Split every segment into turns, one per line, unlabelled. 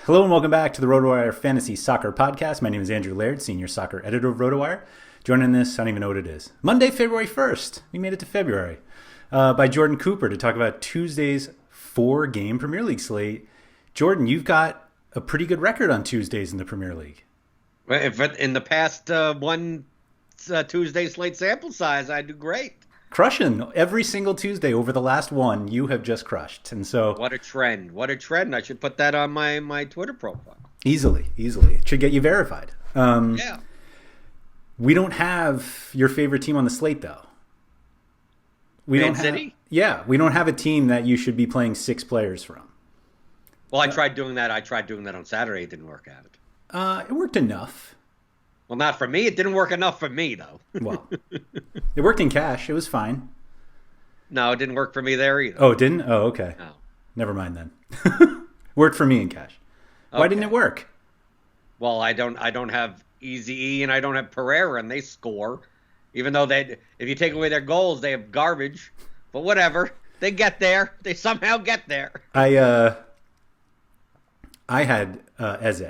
Hello and welcome back to the RotoWire Fantasy Soccer Podcast. My name is Andrew Laird, Senior Soccer Editor of RotoWire. Joining this, I don't even know what it is, Monday, February 1st. We made it to February. By Jordan Cooper to talk about Tuesday's 4-game Premier League slate. Jordan, you've got a pretty good record on Tuesdays in the Premier League.
Well, if in the past one Tuesday slate sample size, I do great.
Crushing every single Tuesday over the last one, you have just crushed. And so
what a trend. What a trend. I should put that on my Twitter profile.
Easily. It should get you verified.
Yeah.
We don't have your favorite team on the slate, though. We
Man
don't
City?
We don't have a team that you should be playing 6 players from.
Well, I tried doing that. On Saturday. It didn't work out.
It worked enough.
Well, not for me. It didn't work enough for me, though.
Well, it worked in cash. It was fine.
No, it didn't work for me there either.
Oh, it didn't? Oh, okay.
No.
Never mind then. Worked for me in cash. Why didn't it work?
Well, I don't have Easy E and I don't have Pereira, and they score. Even though if you take away their goals, they have garbage. But whatever. They get there. They somehow get there.
I had Eze.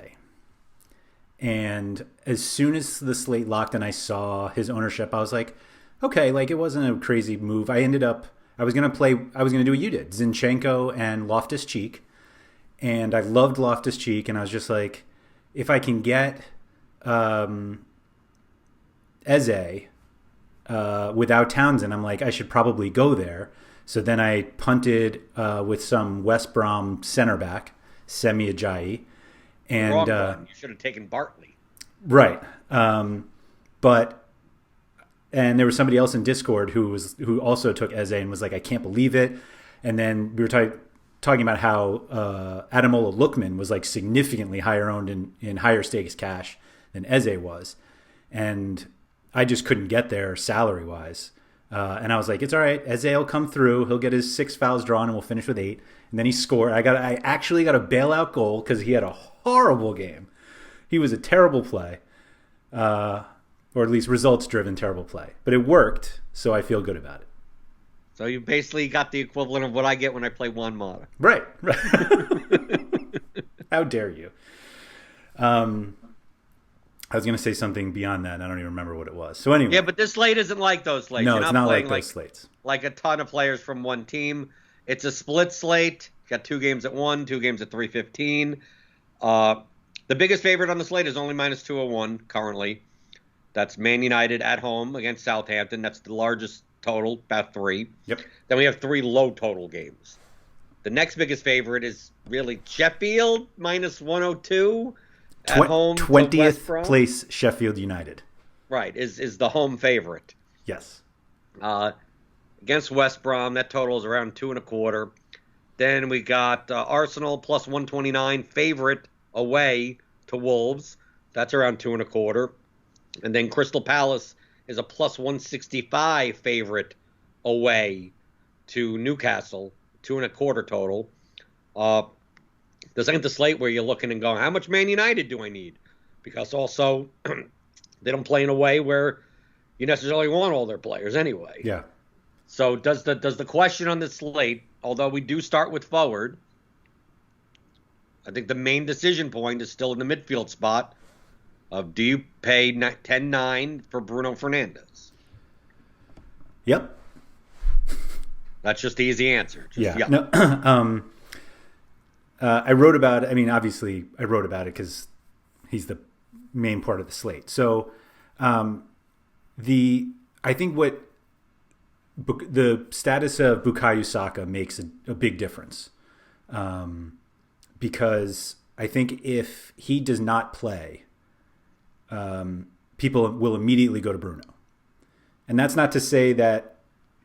And as soon as the slate locked and I saw his ownership, I was like, okay, like it wasn't a crazy move. I was going to do what you did, Zinchenko and Loftus-Cheek. And I loved Loftus-Cheek, and I was just like, if I can get Eze without Townsend, I'm like, I should probably go there. So then I punted with some West Brom center back, Semi Ajayi. And
Wrong one. You should have taken Bartley.
Right. But there was somebody else in Discord who also took Eze and was like, I can't believe it. And then we were talking about how Ademola Lookman was like significantly higher owned in higher stakes cash than Eze was. And I just couldn't get there salary wise. And I was like, it's all right. Eze will come through. He'll get his 6 fouls drawn and we'll finish with 8. And then he scored. I actually got a bailout goal because he had a horrible game. He was a terrible play, or at least results-driven terrible play. But it worked, so I feel good about it.
So you basically got the equivalent of what I get when I play Juan Mata.
Right. How dare you? I was going to say something beyond that, and I don't even remember what it was. So anyway.
Yeah, but this slate isn't like those slates.
No,
You're
it's
not
not
playing
like those slates.
Like a ton of players from one team. It's a split slate. You got 2 games at 1, 2 games at 315. The biggest favorite on the slate is only minus 201 currently. That's Man United at home against Southampton. That's the largest total, about 3.
Yep.
Then we have 3 low total games. The next biggest favorite is really Sheffield, minus 102 at home.
20th place Sheffield United.
Right, is the home favorite.
Yes.
Against West Brom, that total is around 2.25. Then we got Arsenal plus 129 favorite away to Wolves. That's around 2.25. And then Crystal Palace is a plus 165 favorite away to Newcastle, 2.25 total. This ain't the slate where you're looking and going, how much Man United do I need? Because also they don't play in a way where you necessarily want all their players anyway.
Yeah.
So does the question on the slate, although we do start with forward, I think the main decision point is still in the midfield spot of do you pay 10-9 for Bruno Fernandes?
Yep.
That's just the easy answer.
Yep. No, I wrote about it. I mean, obviously, I wrote about it because he's the main part of the slate. So I think what the status of Bukayo Saka makes a big difference. Because I think if he does not play, people will immediately go to Bruno. And that's not to say that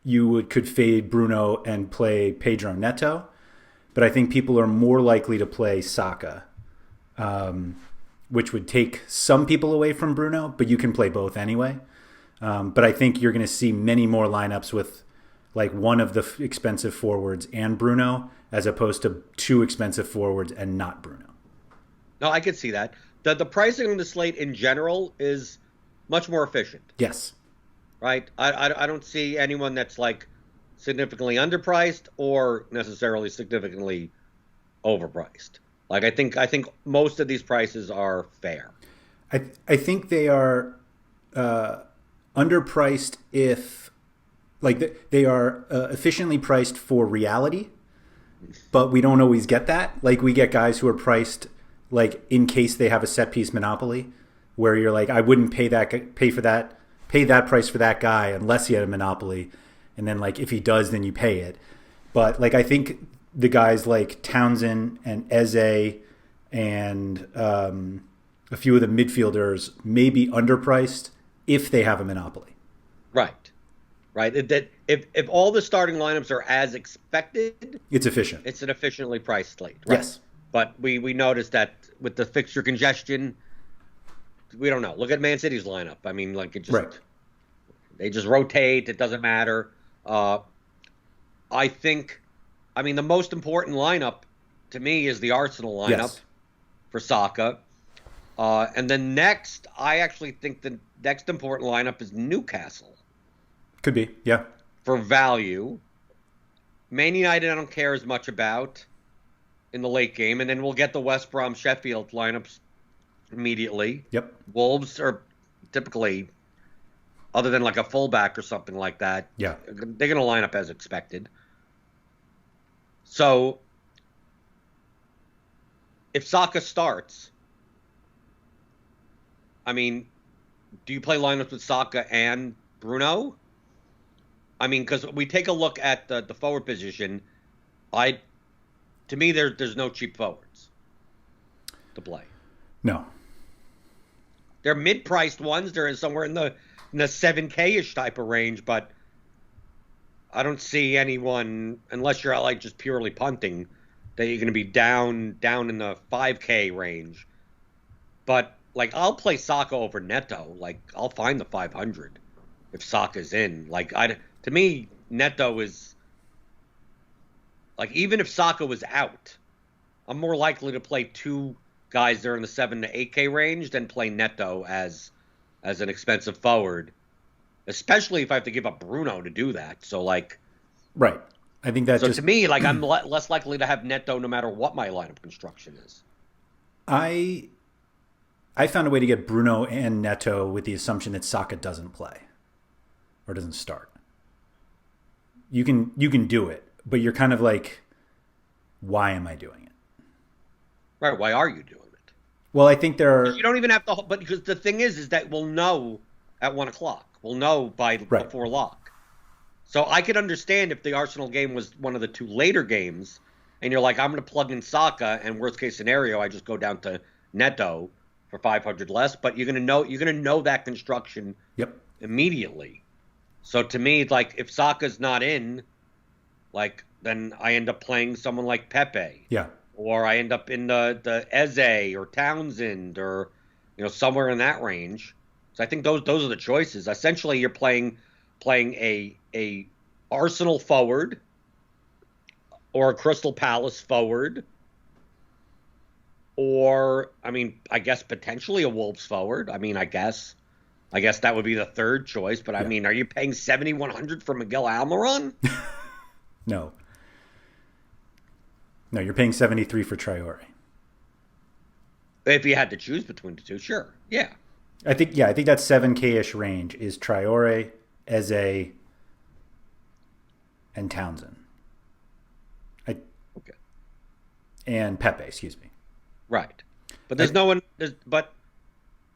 you could fade Bruno and play Pedro Neto, but I think people are more likely to play Saka, which would take some people away from Bruno, but you can play both anyway. But I think you're going to see many more lineups with like one of the expensive forwards and Bruno, as opposed to 2 expensive forwards and not Bruno.
No, I could see that. The pricing on the slate in general is much more efficient.
Yes.
Right? I don't see anyone that's like significantly underpriced or necessarily significantly overpriced. Like I think most of these prices are fair.
I think they are underpriced if they are efficiently priced for reality, but we don't always get that. Like we get guys who are priced like in case they have a set piece monopoly, where you're like, I wouldn't pay that price for that guy unless he had a monopoly, and then like if he does, then you pay it. But like I think the guys like Townsend and Eze and a few of the midfielders may be underpriced if they have a monopoly.
Right. Right. That if all the starting lineups are as expected,
It's efficient.
it's an efficiently priced slate. Right.
Yes.
But we noticed that with the fixture congestion, we don't know. Look at Man City's lineup. I mean, like
Right.
they just rotate. It doesn't matter. I think, I mean, the most important lineup to me is the Arsenal lineup
Yes.
for Saka. And then next, I actually think the next important lineup is Newcastle
Could be. Yeah.
for value. Man United, I don't care as much about in the late game. And then we'll get the West Brom Sheffield lineups immediately.
Yep.
Wolves are typically, other than like a fullback or something like that,
Yeah.
they're going to line up as expected. So if Saka starts, I mean, do you play lineups with Saka and Bruno? I mean, because we take a look at the forward position, to me there's no cheap forwards to play.
No.
They're mid-priced ones. They're somewhere in the 7K-ish type of range, but I don't see anyone, unless you're like just purely punting, that you're going to be down in the 5K range. But like I'll play Saka over Neto. Like I'll find the 500 if Saka's in. Like to me, Neto is like, even if Saka was out, I'm more likely to play two guys that are in the 7 to 8K range than play Neto as an expensive forward, especially if I have to give up Bruno to do that. So like,
Right. I think that
so
just
to me, like I'm less likely to have Neto no matter what my lineup construction is.
I found a way to get Bruno and Neto with the assumption that Saka doesn't play or doesn't start. You can do it, but you're kind of like, why am I doing it?
Right? Why are you doing it?
Well, I think there are.
You don't even have to. But because the thing is that we'll know at 1:00. We'll know before lock. So I could understand if the Arsenal game was one of the two later games, and you're like, I'm going to plug in Saka, and worst case scenario, I just go down to Neto for 500 less. But you're going to know that construction
Yep.
immediately. So to me, like if Saka's not in, like then I end up playing someone like Pepe.
Yeah.
Or I end up in the Eze or Townsend or somewhere in that range. So I think those are the choices. Essentially, you're playing a Arsenal forward or a Crystal Palace forward, or I mean, I guess potentially a Wolves forward. I mean, I guess that would be the third choice. But I mean, are you paying 7,100 for Miguel Almiron?
No. No, you're paying 73 for Traore.
If you had to choose between the two, sure, yeah.
I think that 7K-ish range is Traore, Eze, and Townsend.
Okay.
And Pepe, excuse me.
Right. But there's no one. But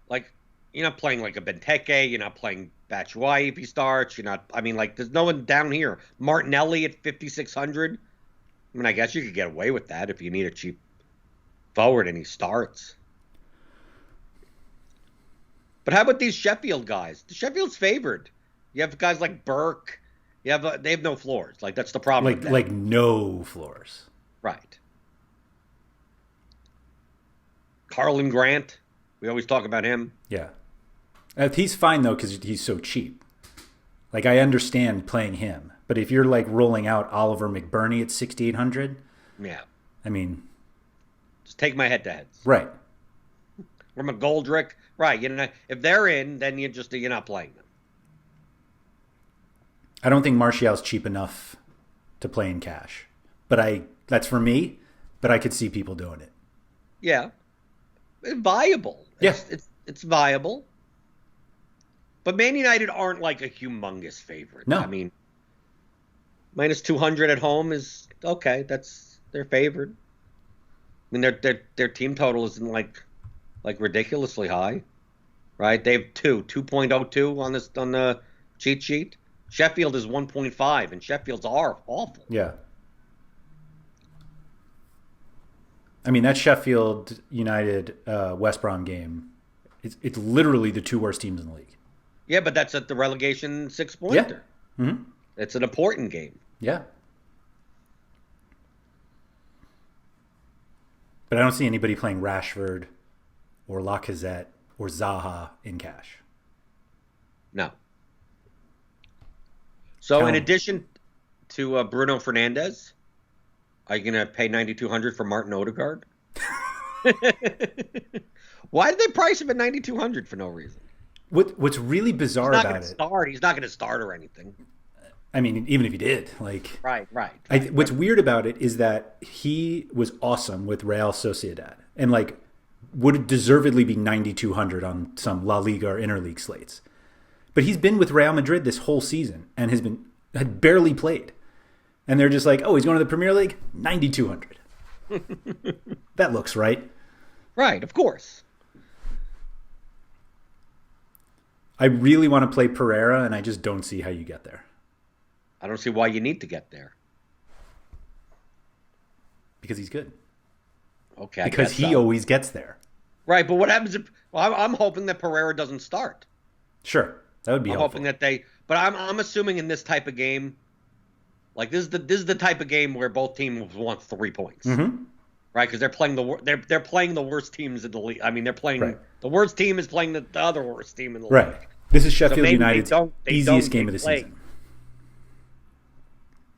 like you're not playing like a Benteke. You're not playing Batshuayi if he starts. You're not. I mean, like there's no one down here. Martinelli at 5,600. I mean, I guess you could get away with that if you need a cheap forward and he starts. But how about these Sheffield guys? The Sheffield's favored. You have guys like Burke. They have no floors. Like that's the problem.
Like no floors.
Right. Carlin Grant. We always talk about him.
Yeah. He's fine though because he's so cheap. Like I understand playing him, but if you're like rolling out Oliver McBurney at 6,800,
yeah.
I mean,
just take my head-to-heads.
Right.
Or McGoldrick. Right. If they're in, then you're not playing them.
I don't think Martial's cheap enough to play in cash, but that's for me. But I could see people doing it.
Yeah, it's viable.
Yeah.
It's viable. But Man United aren't like a humongous favorite.
No.
I mean, minus 200 at home is okay. That's their favorite. I mean, their team total isn't like ridiculously high, right? They have 2.02 on the cheat sheet. Sheffield is 1.5, and Sheffield's are awful.
Yeah. I mean, that Sheffield United West Brom game, it's literally the two worst teams in the league.
Yeah, but that's at the relegation 6-pointer.
Yeah. Mm-hmm.
It's an important game.
Yeah. But I don't see anybody playing Rashford or Lacazette or Zaha in cash.
No. So in addition to Bruno Fernandes, are you going to pay $9,200 for Martin Odegaard? Why did they price him at $9,200 for no reason?
What's really bizarre about it?
He's not going to start or anything.
I mean, even if he did, like,
right.
What's weird about it is that he was awesome with Real Sociedad, and like would deservedly be 9,200 on some La Liga or interleague slates. But he's been with Real Madrid this whole season and had barely played, and they're just like, oh, he's going to the Premier League, 9,200. That looks right.
Right, of course.
I really want to play Pereira, and I just don't see how you get there.
I don't see why you need to get there.
Because he's good.
Okay,
because he always gets there.
Right, but what happens if... Well, I'm hoping that Pereira doesn't start.
Sure, that would be helpful.
Hoping that they... But I'm assuming in this type of game, like this is the type of game where both teams want 3 points.
Mm-hmm.
Right, because they're playing they're playing the worst teams in the league. I mean, they're playing the worst team is playing the other worst team in the league.
Right. This is Sheffield United's easiest game of the season.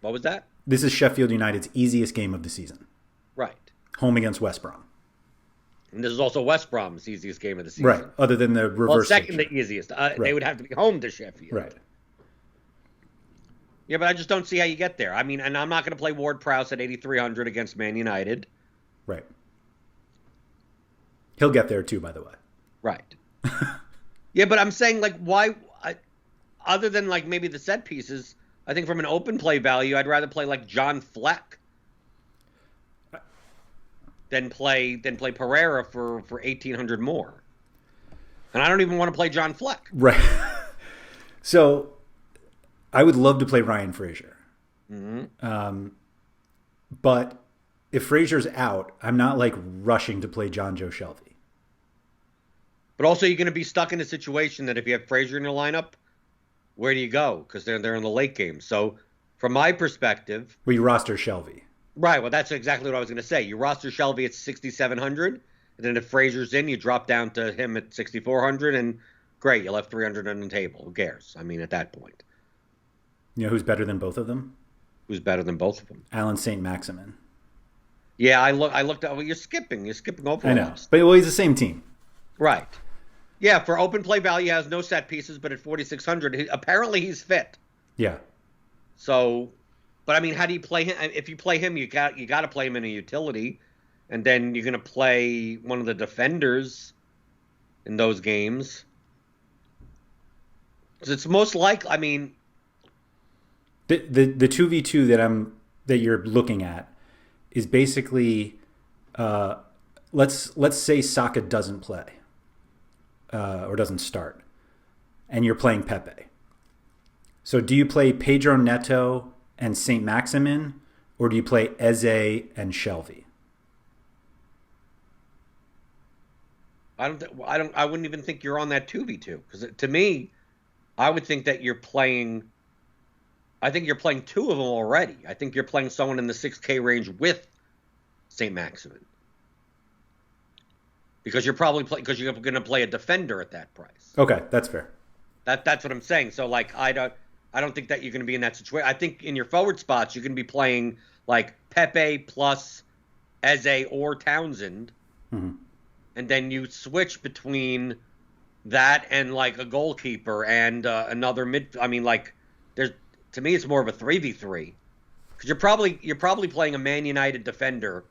What was that?
This is Sheffield United's easiest game of the season.
Right.
Home against West Brom.
And this is also West Brom's easiest game of the season.
Right. Other than the reverse.
Well, second the easiest. They would have to be home to Sheffield.
Right.
Yeah, but I just don't see how you get there. I mean, and I'm not going to play Ward-Prowse at 8,300 against Man United.
Right. He'll get there too, by the way.
Right. Yeah, but I'm saying, like, why, other than, like, maybe the set pieces, I think from an open play value, I'd rather play, like, John Fleck than play Pereira for 1,800 more. And I don't even want to play John Fleck.
Right. So, I would love to play Ryan Fraser.
Mm-hmm.
But if Fraser's out, I'm not, like, rushing to play John Joe Shelby.
But also, you're going to be stuck in a situation that if you have Fraser in your lineup, where do you go? Because they're in the late game. So, from my perspective,
well, you roster Shelby.
Right. Well, that's exactly what I was going to say. You roster Shelby at 6,700, and then if Fraser's in, you drop down to him at 6,400, and great, you left 300 on the table. Who cares? I mean, at that point,
you know who's better than both of them?
Who's better than both of them?
Alan St. Maximin.
Yeah, I looked at. Well, you're skipping over.
I know, but well, he's the same team.
Right. Yeah, for open play value, he has no set pieces, but at 4,600, apparently he's fit.
Yeah.
So, but I mean, how do you play him? If you play him, you got to play him in a utility, and then you're going to play one of the defenders in those games. Because it's most likely. I mean,
the 2v2 that you're looking at is basically, let's say Saka doesn't play. Or doesn't start, and you're playing Pepe. So do you play Pedro Neto and St. Maximin, or do you play Eze and Shelby?
I wouldn't even think you're on that 2v2, because to me, I would think that you're playing. I think you're playing two of them already. I think you're playing someone in the 6K range with St. Maximin. Because you're going to play a defender at that price.
Okay, that's fair.
That's what I'm saying. So like I don't think that you're going to be in that situation. I think in your forward spots you're going to be playing like Pepe plus Eze or Townsend,
mm-hmm.
and then you switch between that and like a goalkeeper and another mid. I mean, like to me it's more of a 3v3 because you're probably playing a Man United defender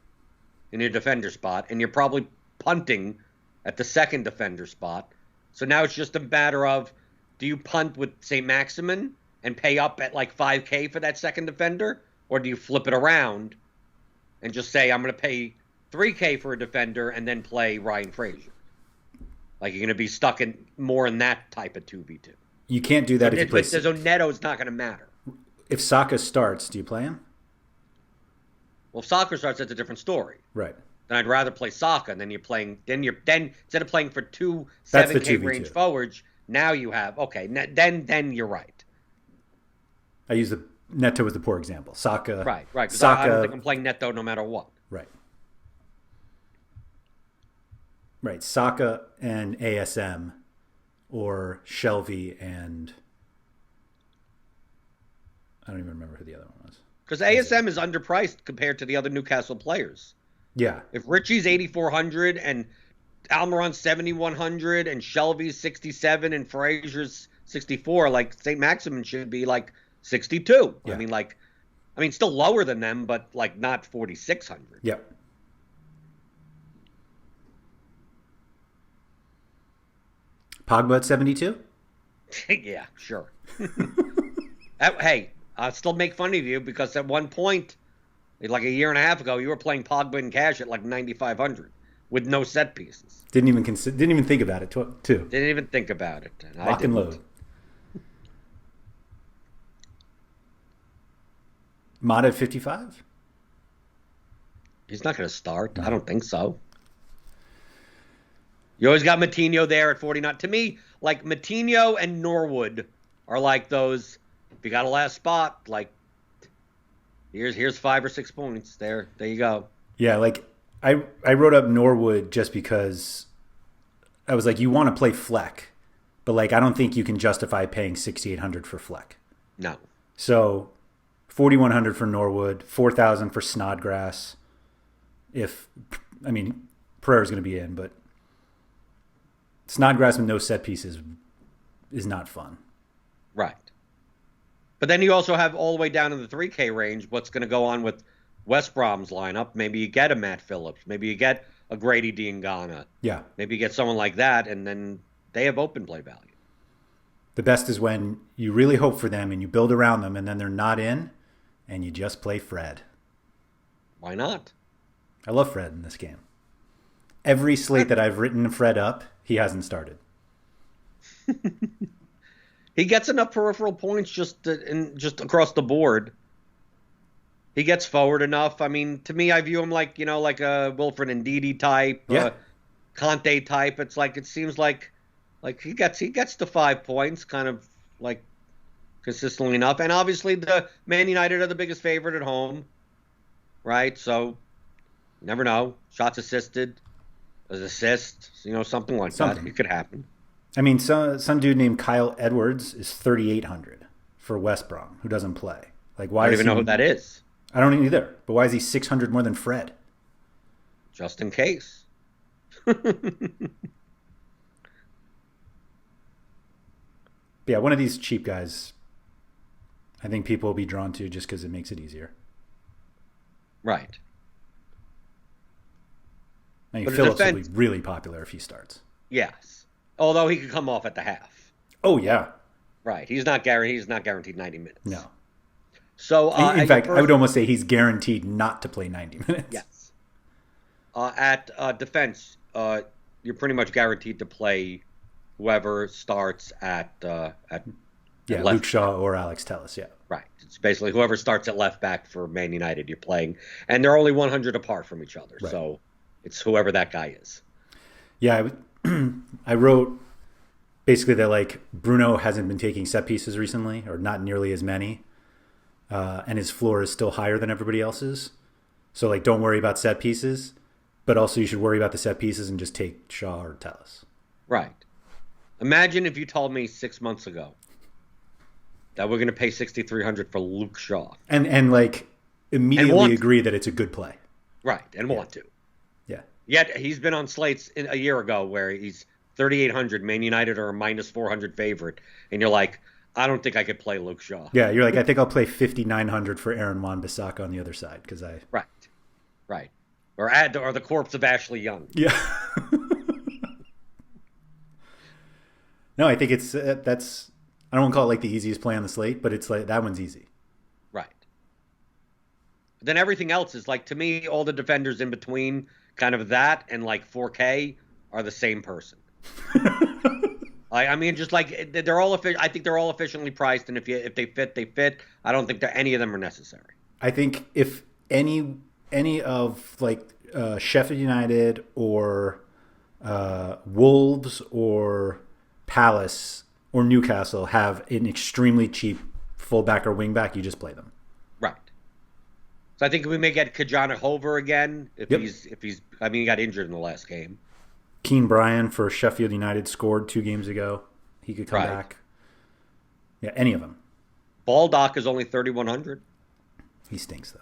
in your defender spot, and you're probably punting at the second defender spot. So now it's just a matter of, do you punt with St. Maximin and pay up at like $5K for that second defender? Or do you flip it around and just say, I'm going to pay $3K for a defender and then play Ryan Frazier? Like, you're going to be stuck in more in that type of 2v2.
You can't do that if you play...
So Neto's not going to matter.
If Saka starts, do you play him?
Well, if Saka starts, that's a different story.
Right.
Then I'd rather play Saka, and then then instead of playing for two 7K range forwards, now you have, okay, then you're right.
I use the Neto as the poor example. Saka.
Right. Because
Saka,
I don't think I'm playing Neto no matter what.
Right. Saka and ASM, or Shelvey and I don't even remember who the other one was.
Because ASM is underpriced compared to the other Newcastle players.
Yeah.
If Richie's 8,400 and Almiron's 7,100 and Shelvey's 67 and Frazier's 64, like St. Maximin should be like 62. Yeah. I mean, still lower than them, but like not 4,600.
Yep. Pogba at 72?
Yeah, sure. Hey, I'll still make fun of you because at one point, like a year and a half ago, you were playing Pogba in cash at like 9,500 with no set pieces.
Didn't even think about it too.
Didn't even think about it.
Lock and load. Mata at 55?
He's not going to start. I don't think so. You always got Matinho there at 49. To me, like Matinho and Norwood are like those, if you got a last spot, like here's 5 or 6 points. There you go.
Yeah, like I wrote up Norwood just because I was like, you want to play Fleck, but like I don't think you can justify paying 6,800 for Fleck.
No.
So 4,100 for Norwood, 4,000 for Snodgrass. Pereira's going to be in, but Snodgrass with no set pieces is not fun.
Right. But then you also have all the way down in the 3K range what's going to go on with West Brom's lineup. Maybe you get a Matt Phillips. Maybe you get a Grady Diangana.
Yeah.
Maybe you get someone like that, and then they have open play value.
The best is when you really hope for them and you build around them, and then they're not in, and you just play Fred.
Why not?
I love Fred in this game. Every slate that I've written Fred up, he hasn't started.
He gets enough peripheral points just across the board. He gets forward enough. I mean, to me, I view him like a Wilfred Ndidi type, Conte type. It's like it seems like he gets to 5 points, kind of like consistently enough. And obviously, the Man United are the biggest favorite at home, right? So you never know. Shots assisted. An assist, something like that. It could happen.
I mean, some dude named Kyle Edwards is 3,800 for West Brom, who doesn't play. Like, why?
I don't even know who that is.
I don't either. But why is he 600 more than Fred?
Just in case.
Yeah, one of these cheap guys, I think people will be drawn to just because it makes it easier.
Right.
I mean, Phillips will be really popular if he starts.
Yes. Although he could come off at the half.
Oh, yeah.
Right. He's not guaranteed 90 minutes.
No.
So,
in fact, I would almost say he's guaranteed not to play 90 minutes.
Yes. At defense, you're pretty much guaranteed to play whoever starts at left.
Luke Shaw or Alex Telles, yeah.
Right. It's basically whoever starts at left back for Man United you're playing. And they're only 100 apart from each other. Right. So it's whoever that guy is.
Yeah, I wrote basically that like Bruno hasn't been taking set pieces recently, or not nearly as many, and his floor is still higher than everybody else's. So like, don't worry about set pieces, but also you should worry about the set pieces and just take Shaw or Telles.
Right. Imagine if you told me 6 months ago that we're going to pay $6,300 for Luke Shaw,
and like immediately agree that it's a good play.
Right, and want to.
Yeah.
Yet he's been on slates a year ago where he's 3,800. Man United are a minus 400 favorite, and you're like, I don't think I could play Luke Shaw.
Yeah, you're like, I think I'll play 5,900 for Aaron Wan-Bissaka on the other side because I.
Right. or the corpse of Ashley Young.
Yeah. No, I think it's that's. I don't want to call it like the easiest play on the slate, but it's like that one's easy.
Right. Then everything else is like, to me, all the defenders in between kind of that and like 4K are the same person. I mean, just like they're all I think they're all efficiently priced, and if they fit, they fit. I don't think that any of them are necessary.
I think if any of like Sheffield United or Wolves or Palace or Newcastle have an extremely cheap fullback or wingback, you just play them.
Right. So I think we may get Kajana Hover again if he's. I mean, he got injured in the last game.
Keane Bryan for Sheffield United scored 2 games ago. He could come back. Yeah, any of them.
Baldock is only 3,100.
He stinks though.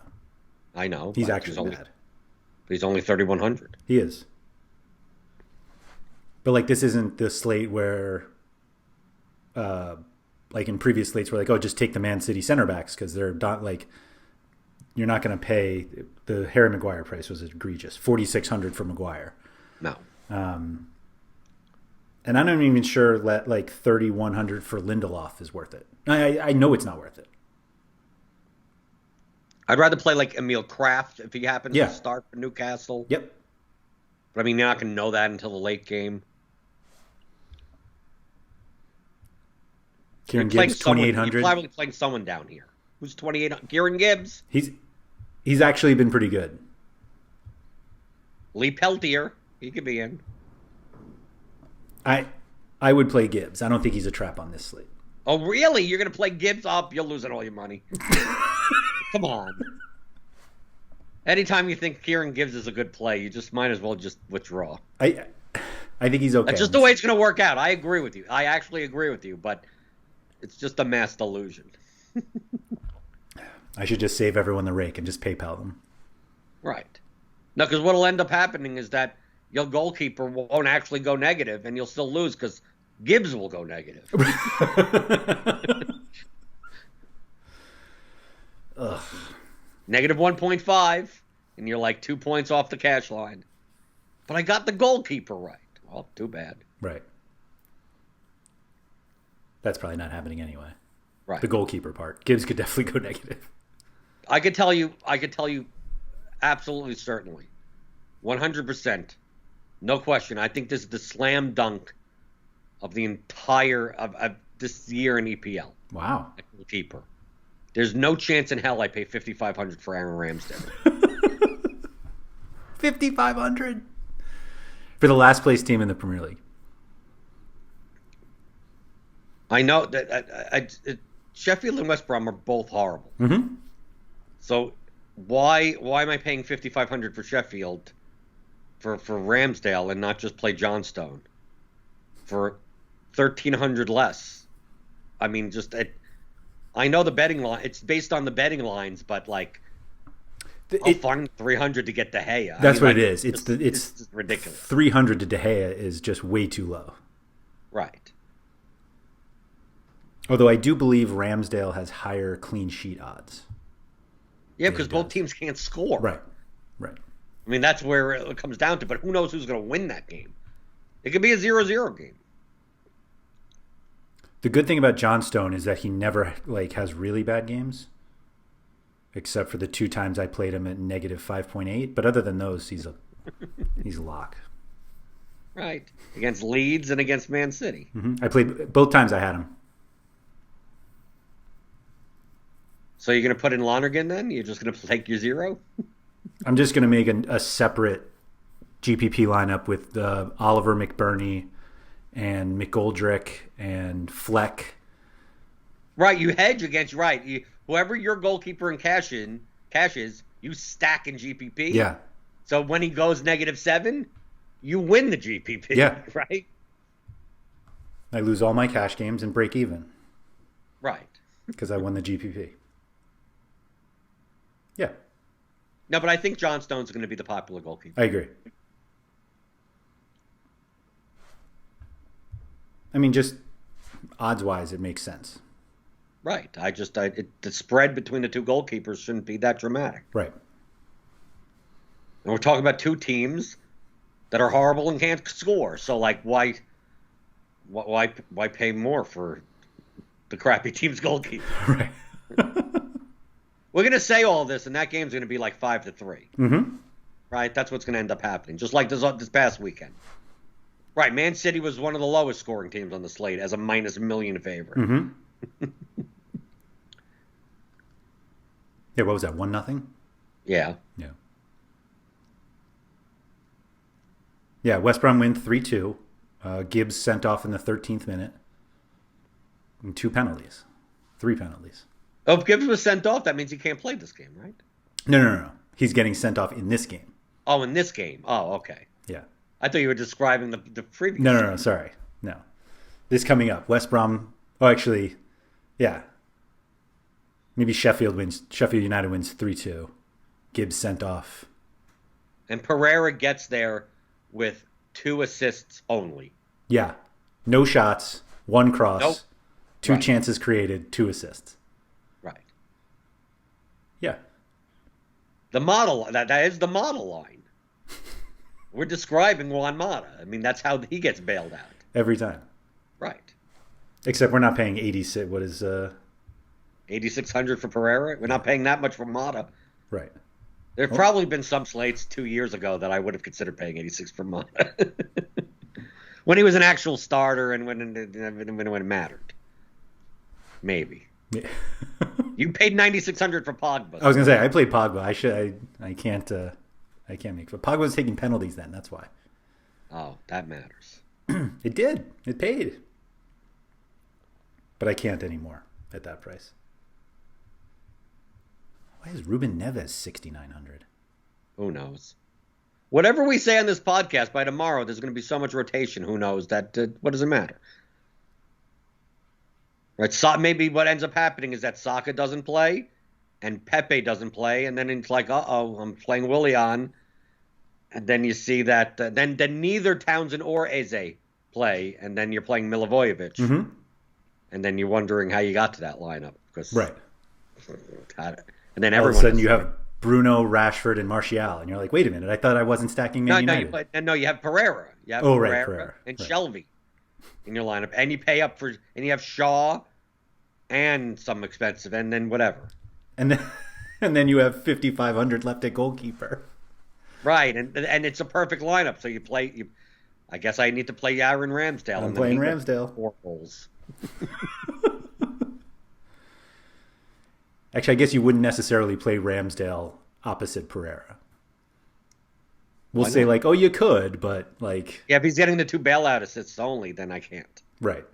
I know.
He's actually bad.
He's only 3,100.
He is. But like, this isn't the slate where, like in previous slates, where like, oh, just take the Man City center backs because they're not like, you're not going to pay. The Harry Maguire price was egregious, 4,600 for Maguire.
No.
And I'm not even sure that like 3,100 for Lindelof is worth it. I know it's not worth it.
I'd rather play like Emil Kraft if he happens to start for Newcastle.
Yep.
But I mean, you're not going to know that until the late game.
Kieran Gibbs, 2,800.
You're probably playing someone down here. Who's 2,800? Kieran Gibbs.
He's actually been pretty good.
Lee Peltier. He could be in.
I would play Gibbs. I don't think he's a trap on this slate.
Oh, really? You're going to play Gibbs up? You're losing all your money. Come on. Anytime you think Kieran Gibbs is a good play, you just might as well just withdraw.
I think he's okay.
That's just the way it's going to work out. I agree with you. I actually agree with you, but it's just a mass delusion.
I should just save everyone the rake and just PayPal them.
Right. No, because what will end up happening is that your goalkeeper won't actually go negative, and you'll still lose because Gibbs will go negative.
Ugh.
Negative 1.5, and you're like 2 points off the cash line. But I got the goalkeeper right. Well, too bad.
Right. That's probably not happening anyway.
Right.
The goalkeeper part. Gibbs could definitely go negative.
I could tell you absolutely certainly. 100%. No question. I think this is the slam dunk of the entire of this year in EPL.
Wow.
Goalkeeper. There's no chance in hell I pay $5,500 for Aaron Ramsdale.
$5,500 for the last place team in the Premier League.
I know that Sheffield and West Brom are both horrible.
Mm-hmm.
So why am I paying $5,500 for Sheffield for Ramsdale and not just play Johnstone for $1,300 less? I mean, I know the betting line. It's based on the betting lines, but like, I'll find 300 to get De Gea.
That's what it is. It's
ridiculous.
300 to De Gea is just way too low.
Right.
Although I do believe Ramsdale has higher clean sheet odds.
Yeah, because both teams can't score.
Right.
I mean, that's where it comes down to. But who knows who's going to win that game? It could be a 0-0 game.
The good thing about Johnstone is that he never has really bad games, except for the 2 times I played him at negative 5.8. But other than those, he's a lock.
Right, against Leeds and against Man City.
Mm-hmm. I played both times. I had him.
So you're going to put in Lonergan then? You're just going to take your 0?
I'm just going to make a separate GPP lineup with Oliver McBurney and McGoldrick and Fleck.
Right, you hedge against whoever your goalkeeper in cashes, you stack in GPP.
Yeah.
So when he goes -7, you win the GPP.
Yeah.
Right.
I lose all my cash games and break even.
Right.
Because I won the GPP. Yeah.
No, but I think Johnstone's going to be the popular goalkeeper.
I agree. I mean, just odds-wise, it makes sense.
Right. The spread between the two goalkeepers shouldn't be that dramatic.
Right.
And we're talking about two teams that are horrible and can't score. So, like, why pay more for the crappy team's goalkeeper?
Right.
We're going to say all this, and that game's going to be like 5-3.
Mm-hmm.
Right? That's what's going to end up happening, just like this past weekend. Right, Man City was one of the lowest scoring teams on the slate as a -1 million favorite.
Mm-hmm. Yeah, what was that, 1-0?
Yeah.
Yeah. Yeah, West Brom win 3-2. Gibbs sent off in the 13th minute. And 2 penalties. 3 penalties.
Oh, if Gibbs was sent off, that means he can't play this game, right?
No. He's getting sent off in this game.
Oh, in this game. Oh, okay.
Yeah.
I thought you were describing the previous
No, sorry. No. This coming up. West Brom. Oh, actually, yeah. Maybe Sheffield United wins 3-2. Gibbs sent off.
And Pereira gets there with 2 assists only.
Yeah. No shots, 1 cross,
Nope.
2
Right.
chances created, 2 assists.
Right.
Yeah.
The model, that is the model line. We're describing Juan Mata. I mean, that's how he gets bailed out.
Every time.
Right.
Except we're not paying 86. What is
8,600 for Pereira. We're not paying that much for Mata.
right?
There have probably been some slates 2 years ago that I would have considered paying 86 for Mata. When he was an actual starter and when it mattered. Maybe.
Yeah.
You paid 9,600 for Pogba.
I was gonna say I played Pogba. I can't make. But Pogba was taking penalties then. That's why.
Oh, that matters.
It did. It paid. But I can't anymore at that price. Why is Ruben Neves 6,900?
Who knows? Whatever we say on this podcast, by tomorrow there's going to be so much rotation. Who knows? That what does it matter? Right? So maybe what ends up happening is that Saka doesn't play, and Pepe doesn't play, and then it's like, I'm playing Willian, and then you see that then neither Townsend or Eze play, and then you're playing Milivojevic,
Mm-hmm.
and then you're wondering how you got to that lineup because
Right.
And then
All
everyone
of a sudden you have Bruno, Rashford, and Martial, and you're like, wait a minute, I thought I wasn't stacking Man United.
No, you have Pereira. You have
Pereira.
And
Right.
Shelvey in your lineup, and you pay up and you have Shaw and some expensive, and then whatever.
And then you have 5,500 left at goalkeeper.
Right, and it's a perfect lineup. So you play. I guess I need to play Aaron Ramsdale.
I'm playing Ramsdale.
4 goals.
Actually, I guess you wouldn't necessarily play Ramsdale opposite Pereira. We'll
Why
say
not?
like, oh, you could, but like,
Yeah, if he's getting the 2 bailout assists only, then I can't.
right.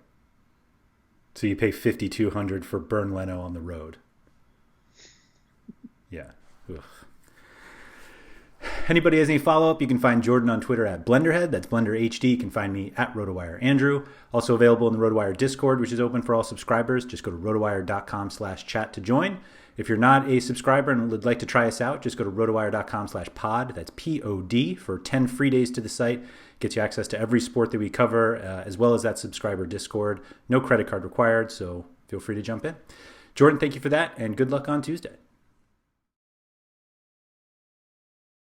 So you pay 5,200 for Burn Leno on the road. Yeah. Ugh. Anybody has any follow-up, you can find Jordan on Twitter at BlenderHead. That's BlenderHD. You can find me at RotoWire Andrew. Also available in the RotoWire Discord, which is open for all subscribers. Just go to rotowire.com/chat to join. If you're not a subscriber and would like to try us out, just go to rotowire.com/pod. That's POD for 10 free days to the site. Gets you access to every sport that we cover, as well as that subscriber Discord. No credit card required, so feel free to jump in. Jordan, thank you for that, and good luck on Tuesday.